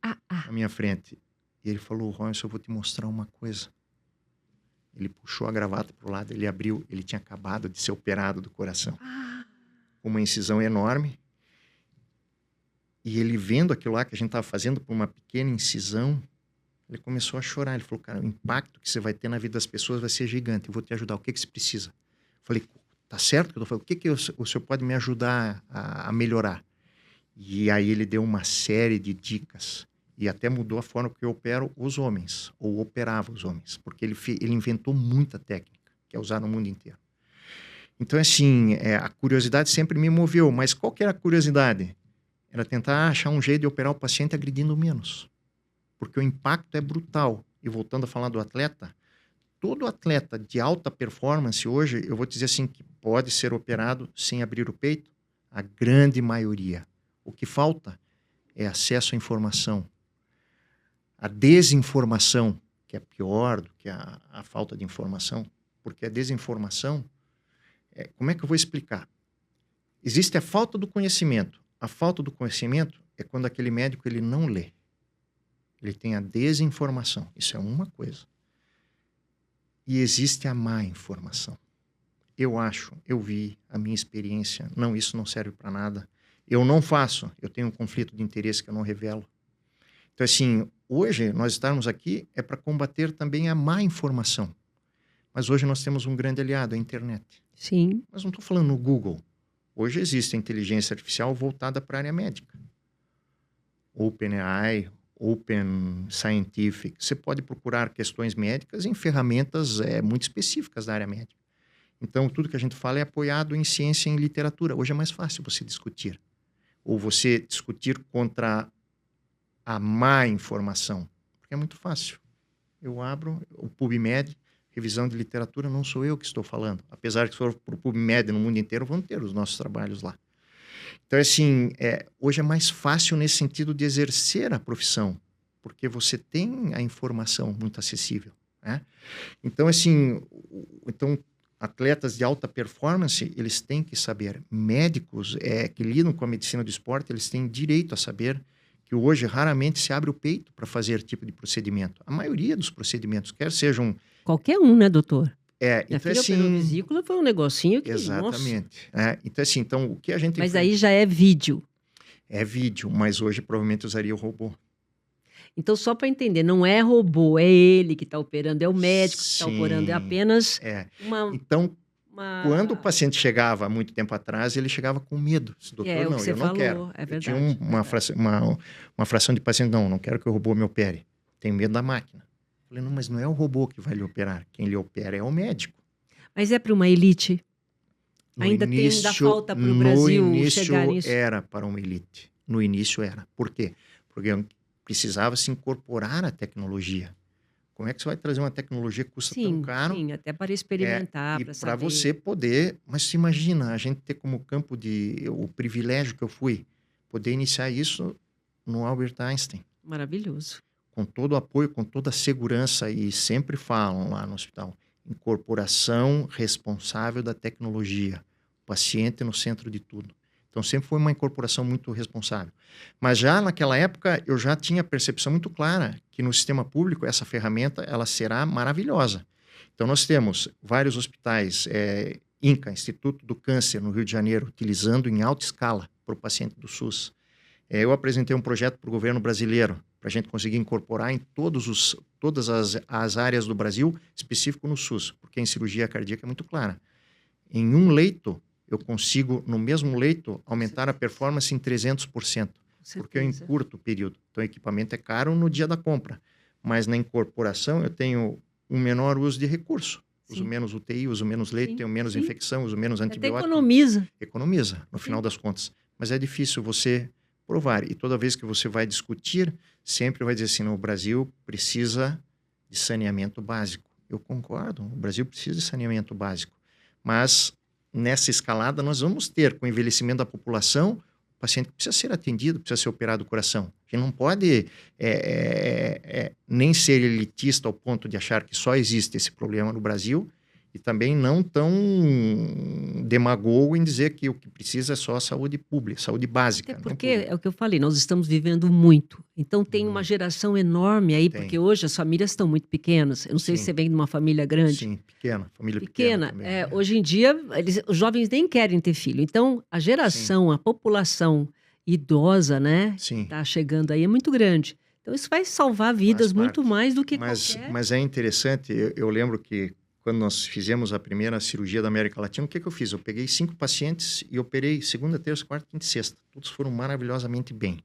B: na minha frente, e ele falou, Robson, eu vou te mostrar uma coisa. Ele puxou a gravata para o lado, ele abriu, ele tinha acabado de ser operado do coração. Uma incisão enorme. E ele vendo aquilo lá que a gente estava fazendo por uma pequena incisão, ele começou a chorar. Ele falou, cara, o impacto que você vai ter na vida das pessoas vai ser gigante. Eu vou te ajudar. O que você precisa? Eu falei, tá certo que eu tô falando? O que o senhor pode me ajudar a melhorar? E aí ele deu uma série de dicas. E até mudou a forma que eu opero os homens, ou operava os homens, porque ele inventou muita técnica, que é usada no mundo inteiro. Então, assim, a curiosidade sempre me moveu, mas qual que era a curiosidade? Era tentar achar um jeito de operar o paciente agredindo menos, porque o impacto é brutal. E voltando a falar do atleta, todo atleta de alta performance hoje, eu vou dizer assim, que pode ser operado sem abrir o peito, a grande maioria. O que falta é acesso à informação. A desinformação, que é pior do que a falta de informação, porque a desinformação, como é que eu vou explicar? Existe a falta do conhecimento. A falta do conhecimento é quando aquele médico ele não lê. Ele tem a desinformação. Isso é uma coisa. E existe a má informação. Eu vi, a minha experiência, não, isso não serve para nada. Eu não faço, eu tenho um conflito de interesse que eu não revelo. Então, assim, hoje nós estarmos aqui é para combater também a má informação. Mas hoje nós temos um grande aliado, a internet.
A: Sim.
B: Mas não estou falando no Google. Hoje existe a inteligência artificial voltada para a área médica. OpenAI, Open Scientific. Você pode procurar questões médicas em ferramentas muito específicas da área médica. Então, tudo que a gente fala é apoiado em ciência e em literatura. Hoje é mais fácil você discutir. Ou você discutir contra a má informação. Porque é muito fácil. Eu abro o PubMed, revisão de literatura, não sou eu que estou falando. Apesar que se for para o PubMed no mundo inteiro, vão ter os nossos trabalhos lá. Então, assim, hoje é mais fácil nesse sentido de exercer a profissão, porque você tem a informação muito acessível. né? Então, assim, então, atletas de alta performance, eles têm que saber. Médicos que lidam com a medicina do esporte, eles têm direito a saber que hoje raramente se abre o peito para fazer esse tipo de procedimento. A maioria dos procedimentos, quer sejam...
A: Qualquer um, né, doutor? Minha
B: então,
A: filha operou
B: assim...
A: vesícula, foi um negocinho que, nossa.
B: Exatamente. Então, assim, então, o que a gente...
A: Mas aí já é vídeo.
B: É vídeo, mas hoje provavelmente usaria o robô.
A: Então, só para entender, não é robô, é ele que está operando, é o médico que está operando, é
B: Sim,
A: apenas uma...
B: Então, quando o paciente chegava há muito tempo atrás, ele chegava com medo. Doutor,
A: o
B: não,
A: que você
B: eu não
A: falou,
B: quero.
A: é
B: Eu tinha
A: verdade.
B: uma fração de paciente, não quero que o robô me opere. Tenho medo da máquina. Eu falei, não, mas não é o robô que vai lhe operar. Quem lhe opera é o médico.
A: Mas é para uma elite? Ainda falta para o Brasil chegar nisso?
B: Era para uma elite. No início era. Por quê? Porque precisava se incorporar à tecnologia. Como é que você vai trazer uma tecnologia que custa tão caro?
A: Sim, até para experimentar, para saber.
B: Para você poder... Mas se imagina, a gente ter como campo o privilégio que eu fui, poder iniciar isso no Albert Einstein.
A: Maravilhoso.
B: Com todo o apoio, com toda a segurança, e sempre falam lá no hospital, incorporação responsável da tecnologia, o paciente no centro de tudo. Então, sempre foi uma incorporação muito responsável. Mas já naquela época, eu já tinha a percepção muito clara que no sistema público, essa ferramenta ela será maravilhosa. Então, nós temos vários hospitais, INCA, Instituto do Câncer, no Rio de Janeiro, utilizando em alta escala para o paciente do SUS. Eu apresentei um projeto para o governo brasileiro, para a gente conseguir incorporar em todas as áreas do Brasil, específico no SUS, porque em cirurgia cardíaca é muito clara. Em um leito, eu consigo, no mesmo leito, aumentar a performance em 300%, porque eu encurto o período. Então, o equipamento é caro no dia da compra, mas na incorporação eu tenho um menor uso de recurso. Uso menos UTI, uso menos leito, tenho menos infecção, uso menos antibiótico.
A: Até economiza.
B: Economiza, no final das contas. Mas é difícil você provar. E toda vez que você vai discutir, sempre vai dizer assim, no Brasil precisa de saneamento básico. Eu concordo, o Brasil precisa de saneamento básico. Mas nessa escalada nós vamos ter, com o envelhecimento da população, o paciente precisa ser atendido, precisa ser operado do coração. A gente não pode nem ser elitista ao ponto de achar que só existe esse problema no Brasil, e também não tão demagogo em dizer que o que precisa é só saúde pública, saúde básica.
A: Até porque é o que eu falei, nós estamos vivendo muito. Então tem uma geração enorme aí, porque hoje as famílias estão muito pequenas. Eu não sei se você vem de uma família grande.
B: Sim, família pequena. Também,
A: hoje em dia, os jovens nem querem ter filho. Então a geração, a população idosa, né, está chegando aí, é muito grande. Então isso vai salvar vidas muito mais do que qualquer...
B: Mas é interessante, eu lembro que quando nós fizemos a primeira cirurgia da América Latina, o que eu fiz? Eu peguei 5 pacientes e operei segunda, terça, quarta, quinta e sexta. Todos foram maravilhosamente bem.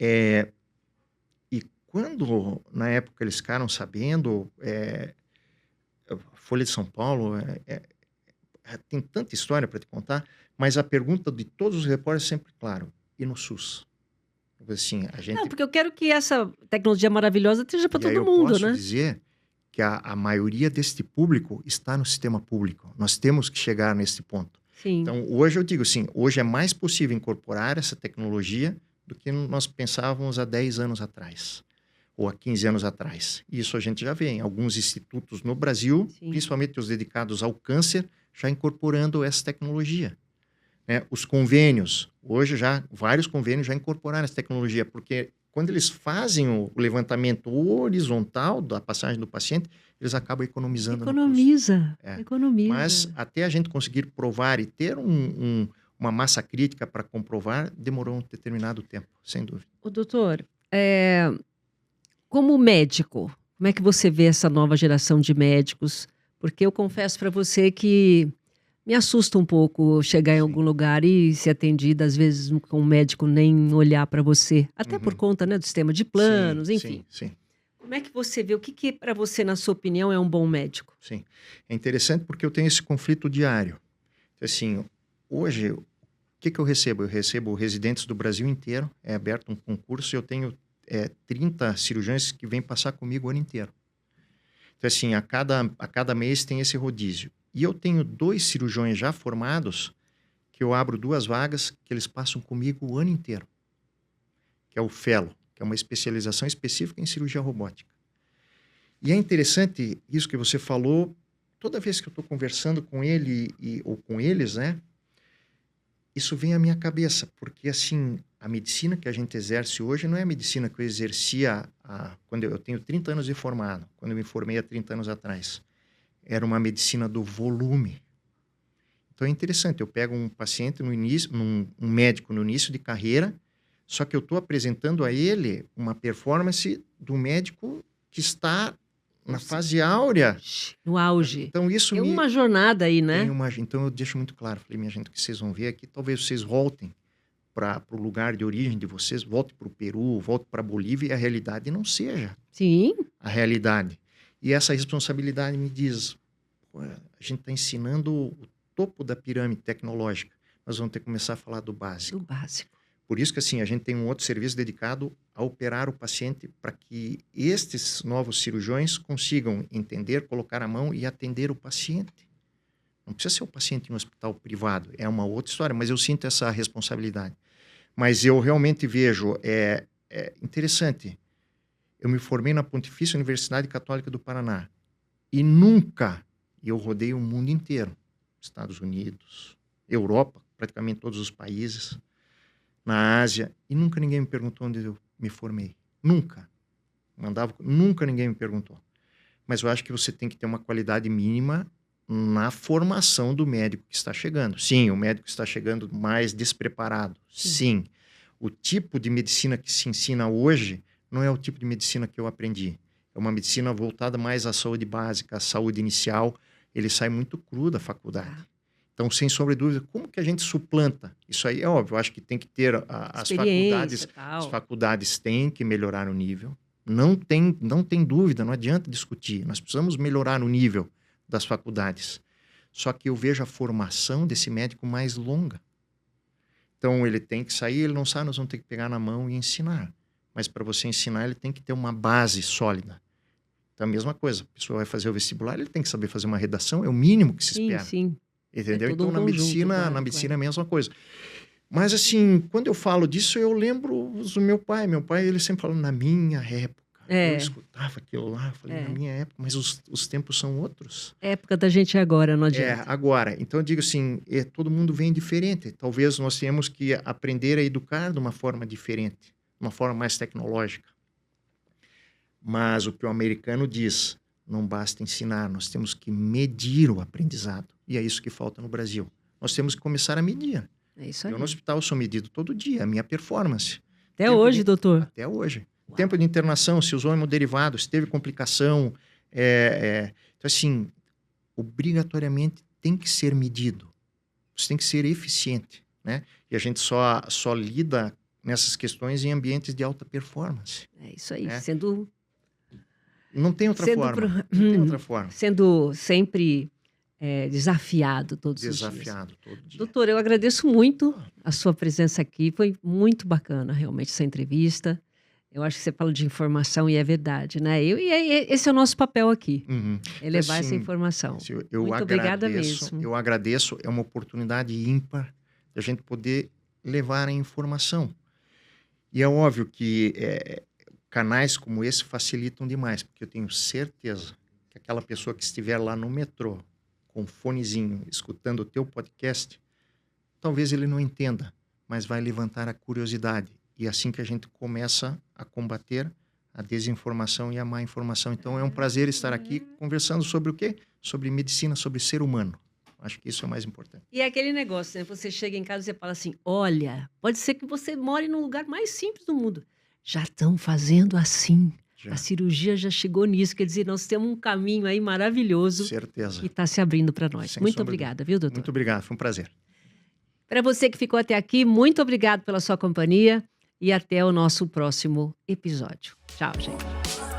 B: E quando, na época, eles ficaram sabendo, Folha de São Paulo, tem tanta história para te contar, mas a pergunta de todos os repórteres é sempre, claro, e no SUS? Assim, a gente...
A: Não, porque eu quero que essa tecnologia maravilhosa esteja para todo mundo, né?
B: Eu posso dizer que a maioria deste público está no sistema público. Nós temos que chegar nesse ponto.
A: Sim.
B: Então, hoje eu digo assim, hoje é mais possível incorporar essa tecnologia do que nós pensávamos há 10 anos atrás, ou há 15 anos atrás. Isso a gente já vê em alguns institutos no Brasil, principalmente os dedicados ao câncer, já incorporando essa tecnologia. Os convênios, hoje vários convênios já incorporaram essa tecnologia, porque quando eles fazem o levantamento horizontal da passagem do paciente, eles acabam economizando.
A: Economiza.
B: Mas até a gente conseguir provar e ter uma massa crítica para comprovar, demorou um determinado tempo, sem dúvida.
A: Doutor, como médico, como é que você vê essa nova geração de médicos? Porque eu confesso para você que me assusta um pouco chegar em algum lugar e ser atendida, às vezes, com um médico nem olhar para você. Até por conta, né, do sistema de planos, enfim.
B: Sim.
A: Como é que você vê? O que para você, na sua opinião, é um bom médico?
B: Sim. É interessante porque eu tenho esse conflito diário. Assim, hoje, o que eu recebo? Eu recebo residentes do Brasil inteiro, é aberto um concurso e eu tenho 30 cirurgiões que vêm passar comigo o ano inteiro. Então, assim, a cada mês tem esse rodízio. E eu tenho 2 cirurgiões já formados que eu abro 2 vagas que eles passam comigo o ano inteiro, que é o Fellow, que é uma especialização específica em cirurgia robótica. E é interessante isso que você falou, toda vez que eu estou conversando com ele ou com eles, né? Isso vem à minha cabeça, porque assim, a medicina que a gente exerce hoje não é a medicina que eu exercia quando eu tenho 30 anos de formado, quando eu me formei há 30 anos atrás. Era uma medicina do volume. Então é interessante, eu pego um paciente no início, um médico no início de carreira, só que eu estou apresentando a ele uma performance do médico que está na fase áurea.
A: No auge.
B: Então isso
A: Tem uma jornada aí, né?
B: Então eu deixo muito claro, falei, minha gente, o que vocês vão ver aqui, talvez vocês voltem para o lugar de origem de vocês, voltem para o Peru, voltem para a Bolívia e a realidade não seja
A: Sim.
B: a realidade. E essa responsabilidade me diz, pô, a gente está ensinando o topo da pirâmide tecnológica, nós vamos ter que começar a falar do básico.
A: Do básico.
B: Por isso que assim, a gente tem um outro serviço dedicado a operar o paciente para que estes novos cirurgiões consigam entender, colocar a mão e atender o paciente. Não precisa ser o paciente em um hospital privado, é uma outra história, mas eu sinto essa responsabilidade. Mas eu realmente vejo, é interessante, eu me formei na Pontifícia Universidade Católica do Paraná e nunca eu rodei o mundo inteiro, Estados Unidos, Europa, praticamente todos os países, na Ásia, e nunca ninguém me perguntou onde eu me formei. Nunca. Nunca ninguém me perguntou. Mas eu acho que você tem que ter uma qualidade mínima na formação do médico que está chegando. Sim, o médico está chegando mais despreparado. Sim. O tipo de medicina que se ensina hoje não é o tipo de medicina que eu aprendi. É uma medicina voltada mais à saúde básica, à saúde inicial. Ele sai muito cru da faculdade. Então, sem sombra de dúvida, como que a gente suplanta? Isso aí é óbvio, eu acho que tem que ter as faculdades. As faculdades têm que melhorar o nível. Não tem dúvida, não adianta discutir. Nós precisamos melhorar o nível das faculdades. Só que eu vejo a formação desse médico mais longa. Então, ele tem que sair, ele não sabe, nós vamos ter que pegar na mão e ensinar. Mas para você ensinar, ele tem que ter uma base sólida. Então, a mesma coisa, a pessoa vai fazer o vestibular, ele tem que saber fazer uma redação, é o mínimo que se espera.
A: Sim.
B: Entendeu? Então, na medicina é a mesma coisa. Mas, assim, quando eu falo disso, eu lembro do meu pai. Meu pai, ele sempre falou, na minha época. Eu escutava aquilo lá, eu falei, na minha época, mas os tempos são outros.
A: A época da gente é agora, não adianta.
B: Agora. Então, eu digo assim, todo mundo vem diferente. Talvez nós tenhamos que aprender a educar de uma forma diferente, uma forma mais tecnológica. Mas o que o americano diz, não basta ensinar, nós temos que medir o aprendizado. E é isso que falta no Brasil. Nós temos que começar a medir.
A: É isso aí.
B: Eu no hospital sou medido todo dia, a minha performance.
A: Até hoje, doutor?
B: Até hoje. Uau. Tempo de internação, se usou hemoderivados, se teve complicação. Então, assim, obrigatoriamente tem que ser medido. Você tem que ser eficiente, né? E a gente só lida nessas questões em ambientes de alta performance.
A: É isso aí,
B: né? Não tem outra forma. Não tem outra forma.
A: Sendo sempre desafiado todos os dias.
B: Desafiado todo dia.
A: Doutor, eu agradeço muito a sua presença aqui. Foi muito bacana, realmente, essa entrevista. Eu acho que você fala de informação e é verdade, né? Esse é o nosso papel aqui, é levar essa informação. Muito obrigada mesmo.
B: Eu agradeço, é uma oportunidade ímpar de a gente poder levar a informação. E é óbvio que canais como esse facilitam demais, porque eu tenho certeza que aquela pessoa que estiver lá no metrô, com um fonezinho, escutando o teu podcast, talvez ele não entenda, mas vai levantar a curiosidade. E é assim que a gente começa a combater a desinformação e a má informação. Então, é um prazer estar aqui conversando sobre o quê? Sobre medicina, sobre ser humano. Acho que isso é o mais importante.
A: E é aquele negócio, né? Você chega em casa e você fala assim, olha, pode ser que você more no lugar mais simples do mundo. Já estão fazendo assim. A cirurgia já chegou nisso. Quer dizer, nós temos um caminho aí maravilhoso.
B: Certeza.
A: Que está se abrindo para nós. Muito obrigada, viu, doutor?
B: Muito obrigado, foi um prazer.
A: Para você que ficou até aqui, muito obrigado pela sua companhia. E até o nosso próximo episódio. Tchau, gente.